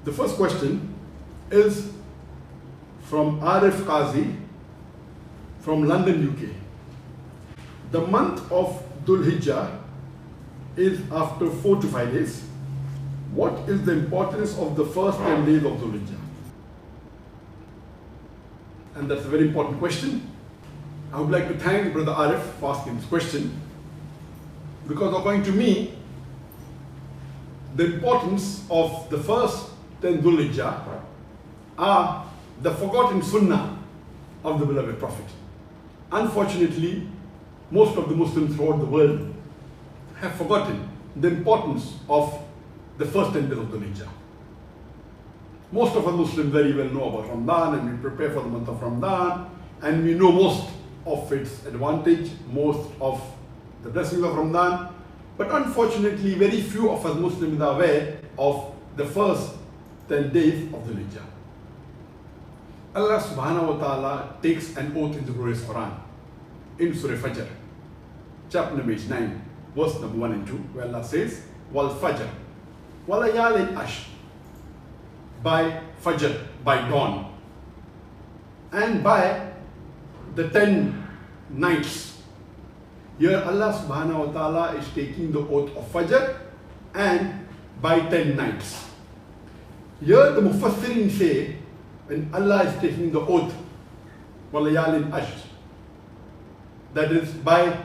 The first question is from Arif Qazi from London, UK. The month of DHUL HIJJah is after 4 to 5 days. What is the importance of the first 10 days of DHUL HIJJah? And that's a very important question. I would like to thank Brother Arif for asking this question, because according to me, the importance of the first 10 DHUL HIJJah are the forgotten sunnah of the beloved Prophet. Unfortunately, most of the Muslims throughout the world have forgotten the importance of the first 10 days of DHUL HIJJah. Most of us Muslims very well know about Ramadan, and we prepare for the month of Ramadan, and we know most of its advantage, most of the blessings of Ramadan. But unfortunately, very few of us Muslims are aware of the first 10 days of DHUL HIJJah. Allah subhanahu wa ta'ala takes an oath in the glorious Quran, in Surah Fajr, chapter number 9, verse number 1 and 2, where Allah says, Wal Fajr, walayalin ash, by Fajr, by dawn, and by the 10 nights. Here Allah subhanahu wa ta'ala is taking the oath of Fajr and by 10 nights. Here the Mufassirin say, when Allah is taking the oath, walayalin ash, that is by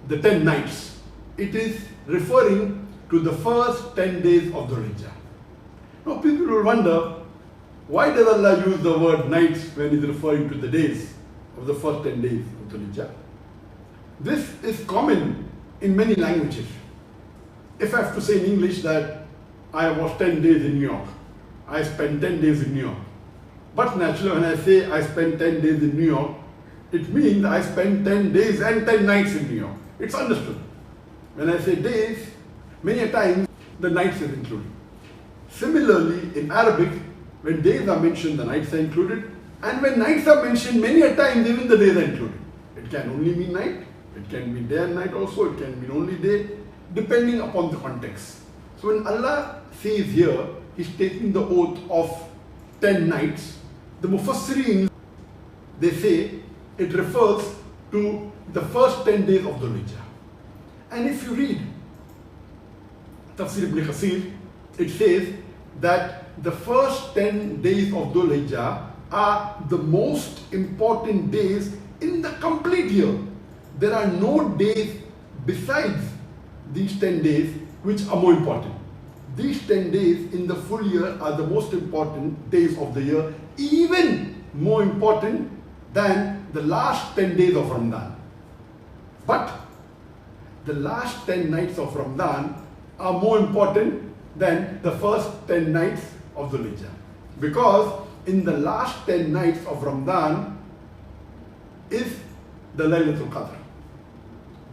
the 10 nights, it is referring to the first 10 days of DHUL HIJJah. Now people will wonder, why does Allah use the word nights when He is referring to the days of the first 10 days of DHUL HIJJah? This is common in many languages. If I have to say in English that I was 10 days in New York, I spent 10 days in New York. But naturally, when I say I spent 10 days in New York, it means I spent 10 days and 10 nights in New York. It's understood. When I say days, many a times the nights is included. Similarly, in Arabic, when days are mentioned, the nights are included. And when nights are mentioned, many a times even the days are included. It can only mean night, it can mean day and night also, it can mean only day, depending upon the context. So when Allah says here, He's taking the oath of 10 nights, the Mufassirin, they say it refers to the first 10 days of DHUL HIJJah. And if you read Tafsir ibn Kathir, it says that the first 10 days of DHUL HIJJah are the most important days in the complete year. There are no days besides these 10 days which are more important. These 10 days in the full year are the most important days of the year, even more important than the last 10 days of Ramadan. But the last 10 nights of Ramadan are more important than the first 10 nights of DHUL HIJJah. Because in the last 10 nights of Ramadan is the Laylatul Qadr.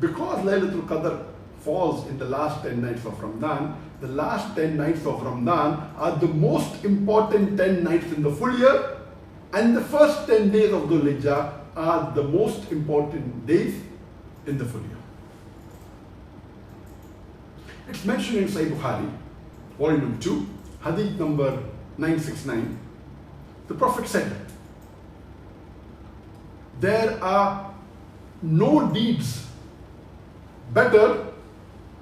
Because Laylatul Qadr falls in the last 10 nights of Ramadan, the last 10 nights of Ramadan are the most important 10 nights in the full year, and the first 10 days of DHUL HIJJah are the most important days in the full year. It's mentioned in Sahih Bukhari, volume number 2, hadith number 969. The Prophet said, there are no deeds better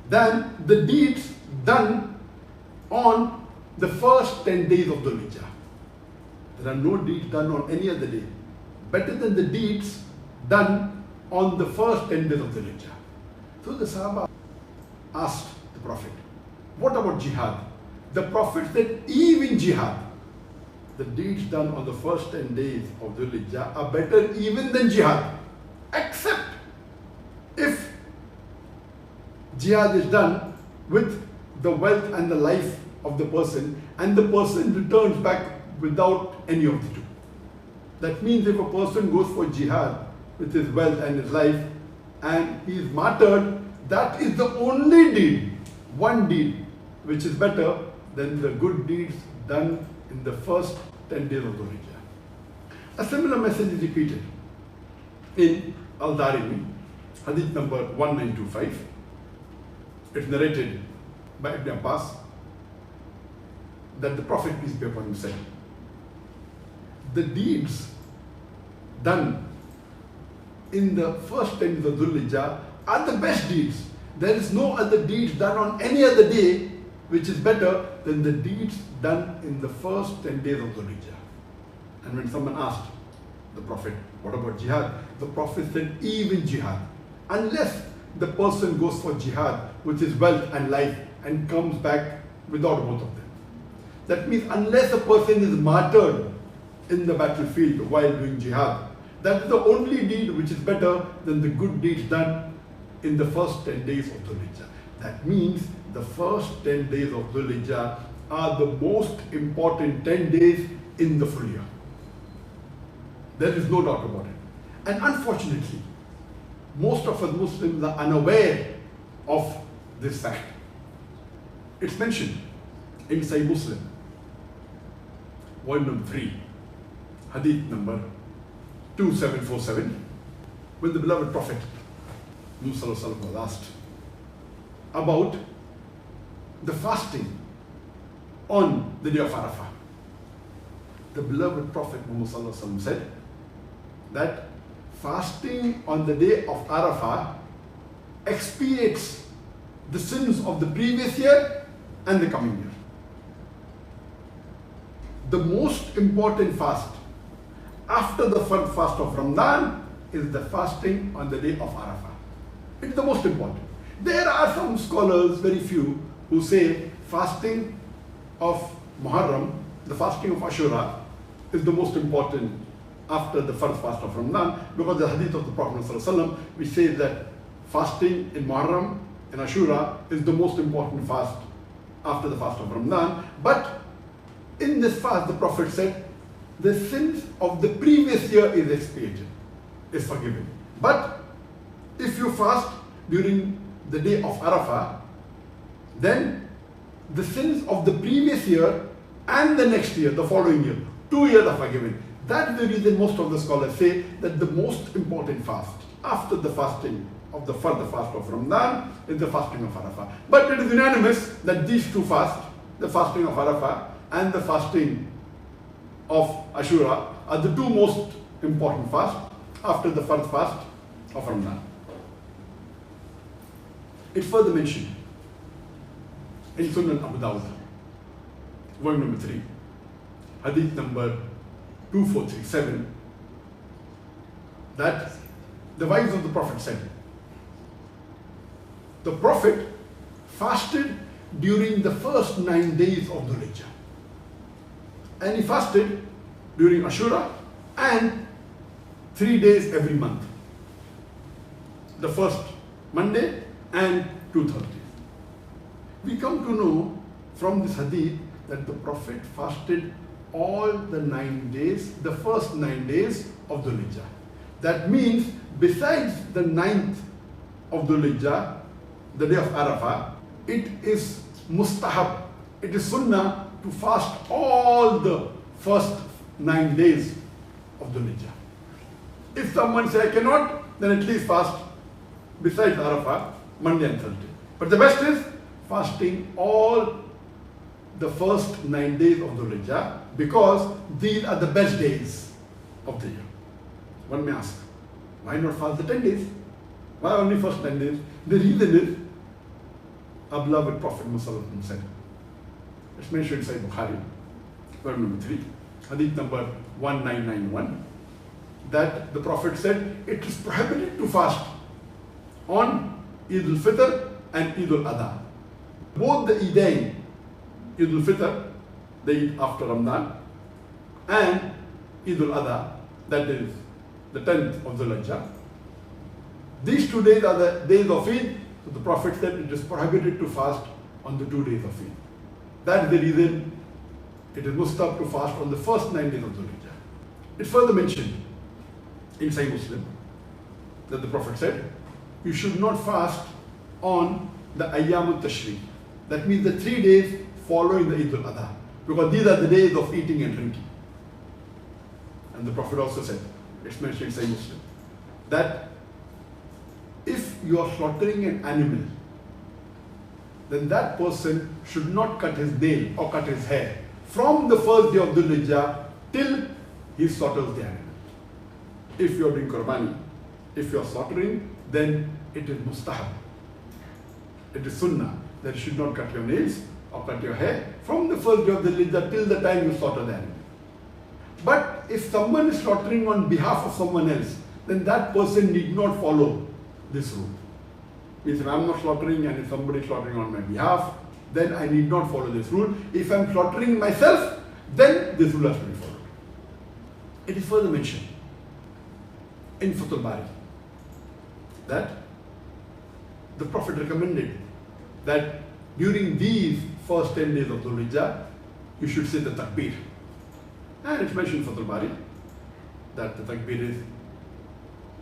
than the deeds done on the first 10 days of DHUL HIJJah. There are no deeds done on any other day better than the deeds done on the first 10 days of DHUL HIJJah. So the Sahaba asked the Prophet, what about jihad? The Prophet said, even jihad, the deeds done on the first 10 days of DHUL HIJJah are better even than jihad, except if jihad is done with the wealth and the life of the person, and the person returns back without any of the two. That means if a person goes for jihad with his wealth and his life, and he is martyred, that is the only deed, one deed, which is better than the good deeds done in the first 10 days of DHUL HIJJah. A similar message is repeated in Al-Darimi, hadith number 1925. It's narrated by Ibn Abbas. that the Prophet, peace be upon him, said, the deeds done in the first 10 days of Dhul Hijjah are the best deeds. There is no other deeds done on any other day which is better than the deeds done in the first 10 days of Dhul Hijjah. And when someone asked the Prophet, what about jihad? The Prophet said, even jihad. Unless the person goes for jihad with his wealth and life and comes back without both of them. That means unless a person is martyred in the battlefield while doing jihad, that is the only deed which is better than the good deeds done in the first 10 days of Dhul Hijjah. That means the first 10 days of Dhul Hijjah are the most important 10 days in the full year. There is no doubt about it. And unfortunately, most of us Muslims are unaware of this fact. It's mentioned in Sahih Muslim, volume number 3, hadith number 2747, when the beloved Prophet Muhammad was asked about the fasting on the day of Arafah. The beloved Prophet Muhammad said that fasting on the day of Arafah expiates the sins of the previous year and the coming year. The most important fast after the first fast of Ramadan is the fasting on the day of Arafah. It is the most important. There are some scholars, very few, who say fasting of Muharram, the fasting of Ashura, is the most important after the first fast of Ramadan, because the hadith of the Prophet ﷺ, which says that fasting in Muharram and Ashura is the most important fast after the fast of Ramadan. But in this fast, the Prophet said, the sins of the previous year is expiated, is forgiven. But if you fast during the day of Arafah, then the sins of the previous year and the next year, the following year, 2 years are forgiven. That's the reason most of the scholars say that the most important fast after the fasting of the further fast of Ramadan is the fasting of Arafah. But it is unanimous that these two fasts, the fasting of Arafah and the fasting of Ashura, are the two most important fasts after the first fast of Ramadan. It's further mentioned in Sunan Abu Dawud, volume number 3, hadith number 2437, that the wives of the Prophet said, the Prophet fasted during the first 9 days of Dhul Hijjah. And he fasted during Ashura and 3 days every month. The first Monday and 2 Thursdays. We come to know from this hadith that the Prophet fasted all the 9 days, the first 9 days of Dhul Hijjah. That means besides the 9th of Dhul Hijjah, the day of Arafah, it is mustahab, it is sunnah to fast all the first 9 days of Dhul Hijjah. If someone says, I cannot, then at least fast besides Arafah, Monday and Thursday. But the best is fasting all the first 9 days of Dhul Hijjah, because these are the best days of the year. One may ask, why not fast the 10 days? Why only first 10 days? The reason is, our beloved Prophet Muhammad said, it's mentioned inside Bukhari, volume number 3, hadith number 1991, that the Prophet said, it is prohibited to fast on Eid al-Fitr and Eid al-Adha. Both the Eidain, Eid al-Fitr, the Eid after Ramadan, and Eid al-Adha, that is the 10th of Dhul Hijjah. These 2 days are the days of Eid, so the Prophet said it is prohibited to fast on the 2 days of Eid. That is the reason it is mustahab to fast on the first 9 days of Dhul Hijjah. It's further mentioned in Sahih Muslim that the Prophet said, you should not fast on the Ayyam al-Tashriq. That means the 3 days following the Eid al-Adha, because these are the days of eating and drinking. And the Prophet also said, it's mentioned in Sahih Muslim, that if you are slaughtering an animal, then that person should not cut his nail or cut his hair from the first day of Dhul Hijjah till he slaughters the animal. If you are doing Qurbani, if you are slaughtering, then it is mustahab. It is sunnah that you should not cut your nails or cut your hair from the first day of Dhul Hijjah till the time you slaughter the animal. But if someone is slaughtering on behalf of someone else, then that person need not follow this rule. Means if I am not slaughtering and if somebody is slaughtering on my behalf, then I need not follow this rule. If I am slaughtering myself, then this rule has to be followed. It is further mentioned in Fathul Bari that the Prophet recommended that during these first 10 days of Dhul Hijjah, you should say the takbir. And it's mentioned in Fathul Bari that the takbir is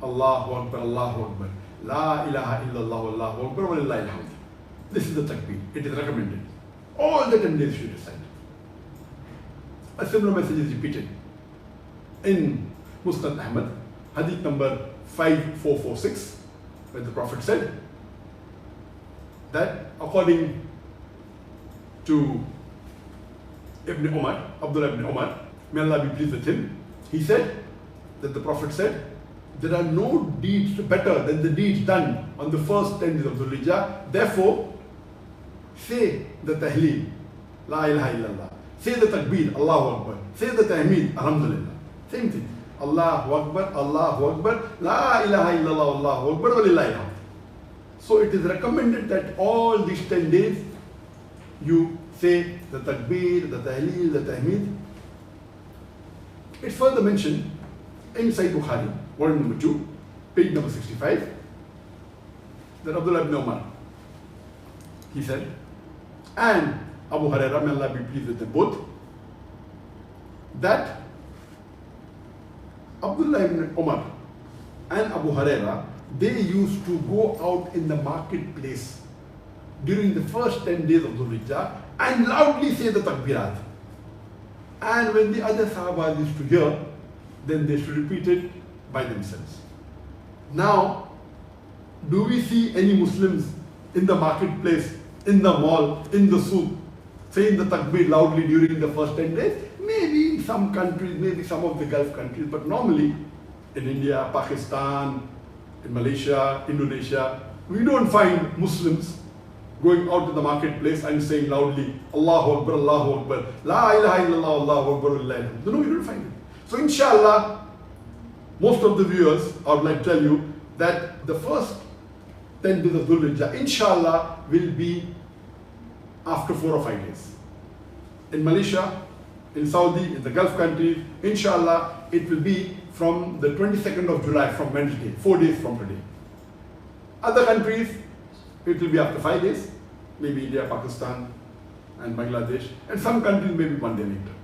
Allahu Akbar, Allahu Akbar, La ilaha illallah, Allahu Akbar, wa lillahi alhamd. This is the takbir. It is recommended. All the 10 days should recite. A similar message is repeated in Musnad Ahmad, hadith number 5446, where the Prophet said that according to Ibn Umar, Abdullah ibn Umar, may Allah be pleased with him, he said that the Prophet said, there are no deeds better than the deeds done on the first 10 days of Dhul Hijjah. Therefore, say the tahleel, La ilaha illallah. Say the takbir, Allahu Akbar. Say the tahmeed, Alhamdulillah. Same thing. Allahu Akbar, Allahu Akbar, La ilaha illallah, Allahu Akbar, wa lillahi alhamd. So it is recommended that all these 10 days you say the takbir, the tahleel, the tahmeed. It's further mentioned in Sahih Bukhari, volume number 2, page number 65, that Abdullah ibn Umar, he said, and Abu Hurairah, may Allah be pleased with them both, that Abdullah ibn Umar and Abu Hurairah, they used to go out in the marketplace during the first 10 days of Dhul Hijjah and loudly say the takbirat. And when the other Sahabas used to hear, then they should repeat it by themselves. Now, do we see any Muslims in the marketplace, in the mall, in the souk, saying the takbir loudly during the first 10 days? Maybe in some countries, maybe some of the Gulf countries, but normally in India, Pakistan, in Malaysia, Indonesia, we don't find Muslims going out to the marketplace and saying loudly, Allahu Akbar, Allahu Akbar, La ilaha illallah, Allahu Akbar, Lillahi alhamd. No, you don't find it. So inshallah, most of the viewers, I would like to tell you that the first 10 days of Dhul Hijjah, inshallah, will be after 4 or 5 days. In Malaysia, in Saudi, in the Gulf countries, inshallah, it will be from the 22nd of July, from Wednesday, 4 days from today. Other countries, it will be after 5 days, maybe India, Pakistan, and Bangladesh, and some countries maybe 1 day later.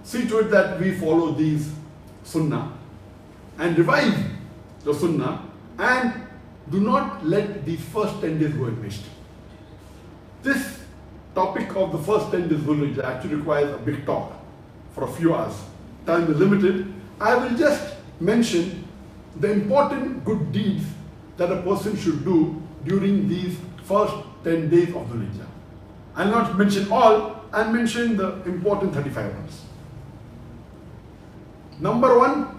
See to it that we follow these sunnah and revive the sunnah and do not let these first 10 days go in waste. This topic of the first 10 days Dhul Hijjah actually requires a big talk for a few hours. Time is limited. I will just mention the important good deeds that a person should do during these first 10 days of Dhul Hijjah. I will not mention all, I will mention the important 35 ones. Number 1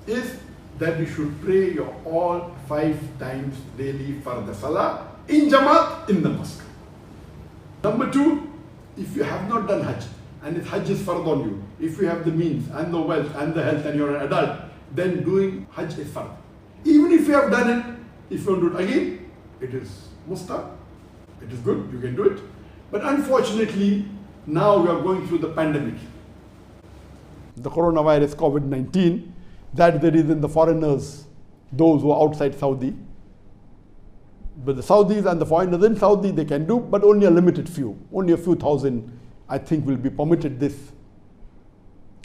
is that you should pray your all 5 times daily for the salah in Jamaat in the mosque. Number 2, if you have not done Hajj and if Hajj is fard on you, if you have the means and the wealth and the health and you are an adult, then doing Hajj is fard. Even if you have done it, if you don't do it again, it is mustahab. It is good, you can do it. But unfortunately, now we are going through the pandemic. The coronavirus, COVID-19, that's the reason the foreigners, those who are outside Saudi, but the Saudis and the foreigners in Saudi, they can do, but only a limited few. Only a few thousand, I think, will be permitted this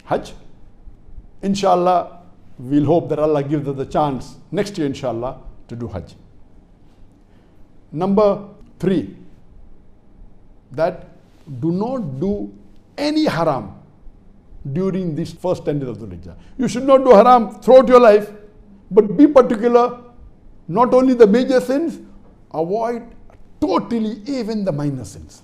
Hajj. Inshallah, we'll hope that Allah gives us the chance next year, inshallah, to do Hajj. Number 3, that do not do any haram during these first 10 days of Dhul Hijjah. You should not do haram throughout your life, but be particular, not only the major sins, avoid totally, even the minor sins,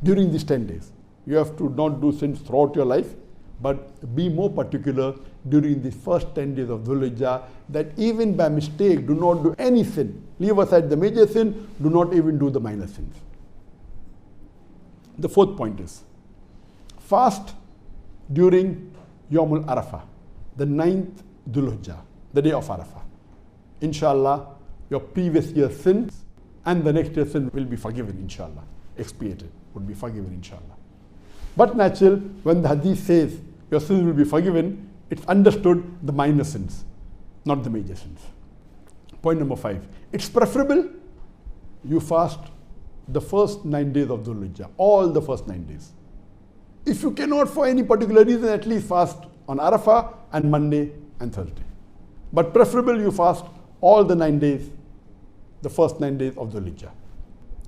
during these 10 days. You have to not do sins throughout your life, but be more particular during the first 10 days of Dhul Hijjah, that even by mistake, do not do any sin. Leave aside the major sin, do not even do the minor sins. The fourth point is, fast during Yawmul Arafah, the 9th Dhul Hijjah, the day of Arafah. Inshallah, your previous year's sins and the next year's sin will be forgiven, inshallah. Expiated, would be forgiven, inshallah. But natural, when the hadith says your sins will be forgiven, it's understood the minor sins, not the major sins. Point number 5. It's preferable you fast the first 9 days of Dhul Hijjah, all the first 9 days. If you cannot for any particular reason, at least fast on Arafah and Monday and Thursday. But preferable you fast all the 9 days, the first 9 days of Dhul Hijjah.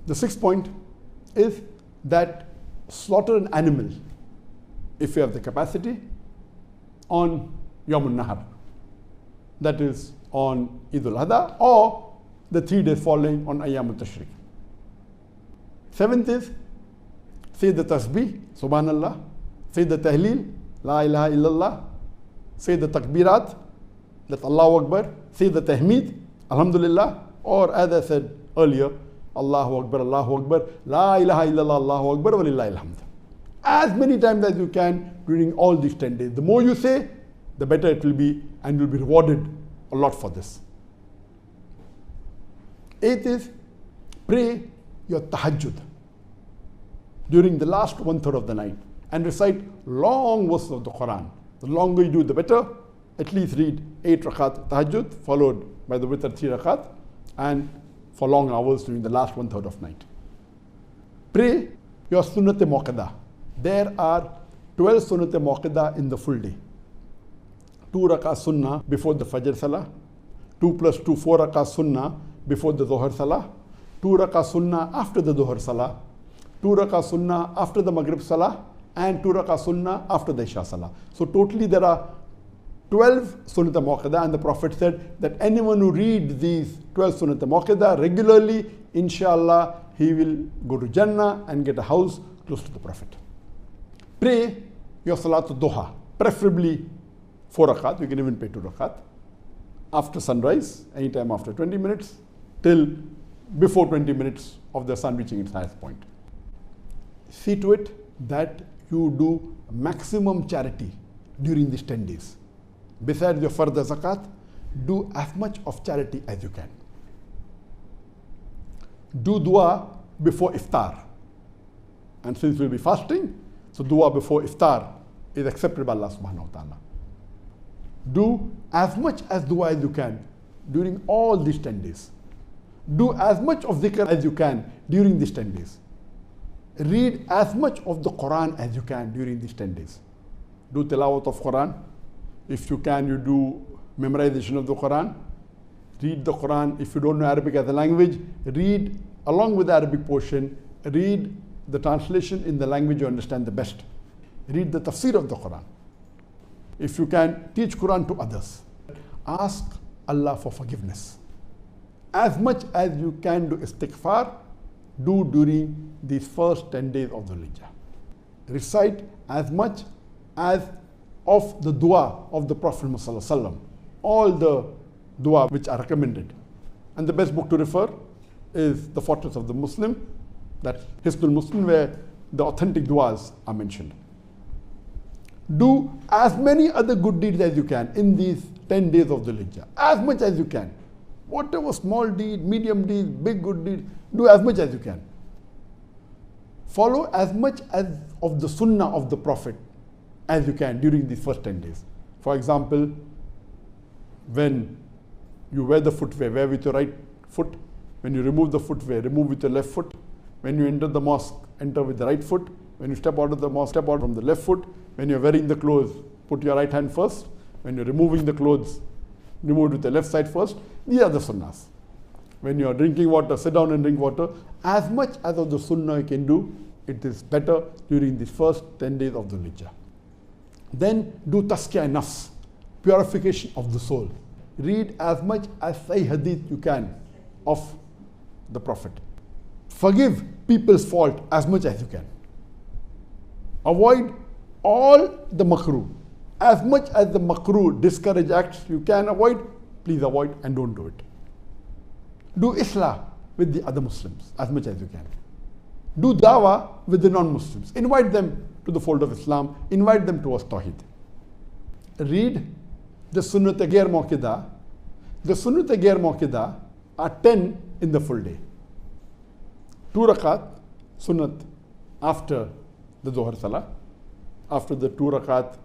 The 6th point is that slaughter an animal, if you have the capacity, on Yawmul Nahar. That is on Eid al-Adha or the 3 days following on Ayyam al-Tashriq. 7th is, say the tasbih, subhanallah, say the tahleel, la ilaha illallah, say the takbirat, that's Allahu Akbar, say the tahmeed, alhamdulillah, or as I said earlier, Allahu Akbar, la ilaha illallah, Allahu Akbar, walillahi alhamd. As many times as you can during all these 10 days. The more you say, the better it will be, and you'll be rewarded a lot for this. 8th is, pray your tahajjud during the last 1/3 of the night and recite long verses of the Quran. The longer you do, the better. At least read 8 rakat tahajjud, followed by the witr 3 rakat, and for long hours during the last 1/3 of night. Pray your sunnat-e-muakkada. There are 12 sunnat-e-muakkada in the full day. 2 rakat sunnah before the Fajr Salah, 2 plus 2, 4 rakat sunnah before the Dhuhr Salah, 2 rakat sunnah after the Dhuhr Salah, 2 rakat sunnah after the Maghrib Salah, and 2 rakat sunnah after the Isha Salah. So totally there are 12 Sunnat al-Muakkada, and the Prophet said that anyone who reads these 12 Sunnat al-Muakkada regularly, inshallah, he will go to Jannah and get a house close to the Prophet. Pray your Salatul Duha, preferably 4 rakat, you can even pray 2 rakat, after sunrise, anytime after 20 minutes, till before 20 minutes of the sun reaching its highest point. See to it that you do maximum charity during these 10 days. Besides your fardh zakat, do as much of charity as you can. Do dua before iftar. And since we'll be fasting, so dua before iftar is accepted by Allah subhanahu wa ta'ala. Do as much as dua as you can during all these 10 days. Do as much of dhikr as you can during these 10 days. Read as much of the Quran as you can during these 10 days. Do tilawat of Quran. If you can, you do memorization of the Quran. Read the Quran. If you don't know Arabic as a language, read along with the Arabic portion, read the translation in the language you understand the best. Read the tafsir of the Quran. If you can, teach Quran to others. Ask Allah for forgiveness. As much as you can do istighfar, do during these first 10 days of Dhul Hijjah. Recite as much as of the dua of the Prophet ﷺ, all the dua which are recommended. And the best book to refer is The Fortress of the Muslim, that's Hisnul Muslim, where the authentic duas are mentioned. Do as many other good deeds as you can in these 10 days of Dhul Hijjah, as much as you can. Whatever small deed, medium deed, big good deed, do as much as you can. Follow as much as of the sunnah of the Prophet as you can during these first 10 days. For example, when you wear the footwear, wear with your right foot. When you remove the footwear, remove with your left foot. When you enter the mosque, enter with the right foot. When you step out of the mosque, step out from the left foot. When you're wearing the clothes, put your right hand first. When you're removing the clothes, remove with the left side first. These are the sunnahs. When you're drinking water, sit down and drink water. As much as of the sunnah you can do, it is better during the first 10 days of Dhul Hijjah. Then do tazkiyah nafs, purification of the soul. Read as much as Sahih Hadith you can of the Prophet. Forgive people's fault as much as you can. Avoid all the makruh. As much as the makruh, discourage acts you can avoid, please avoid and don't do it. Do islah with the other Muslims as much as you can. Do dawah with the non-Muslims. Invite them to the fold of Islam. Invite them towards Tawheed. Read the Sunnat Ghair Mawqida. The Sunnat Ghair Mawqida are 10 in the full day. 2 rakat Sunnat after the Dhuhr Salah. After the 2 rakat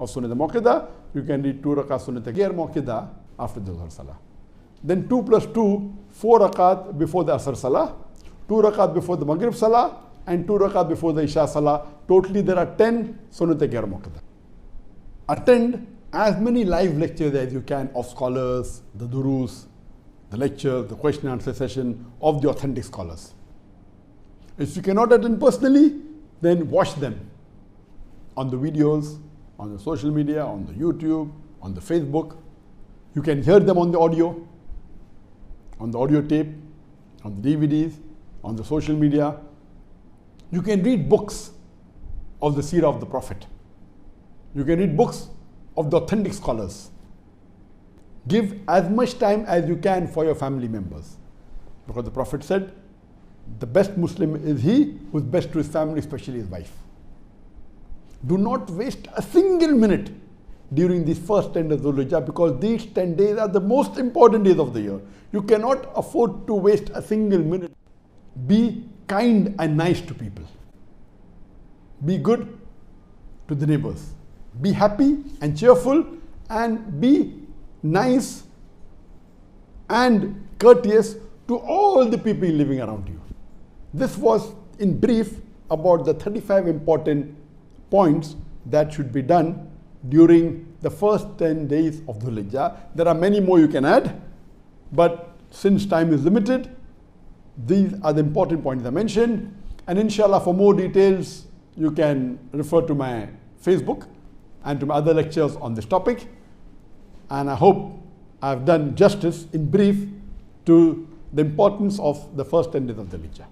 of Sunnat Mawqida, you can read 2 rakat Sunnat Ghair Mawqida after the Dhuhr Salah. Then 2 plus 2, 4 rakat before the Asr Salah, 2 rakat before the Maghrib Salah, and 2 rakat before the Isha Salah. Totally there are 10 Sunnat Ghair Mawqida. Attend as many live lectures as you can of scholars, the durus, the lectures, the question and answer session of the authentic scholars. If you cannot attend personally, then watch them on the videos, on the social media, on the YouTube, on the Facebook. You can hear them on the audio tape, on the DVDs, on the social media. You can read books of the seerah of the Prophet. You can read books of the authentic scholars. Give as much time as you can for your family members. Because the Prophet said, the best Muslim is he who is best to his family, especially his wife. Do not waste a single minute during these first 10 days of Dhul Hijjah, because these 10 days are the most important days of the year. You cannot afford to waste a single minute. Be kind and nice to people. Be good to the neighbors. Be happy and cheerful, and be nice and courteous to all the people living around you. This was in brief about the 35 important points that should be done during the first 10 days of Dhul Hijjah. There are many more you can add, but since time is limited, these are the important points I mentioned. And inshallah, for more details, you can refer to my Facebook and to my other lectures on this topic. And I hope I've done justice in brief to the importance of the first 10 days of Dhul Hijjah.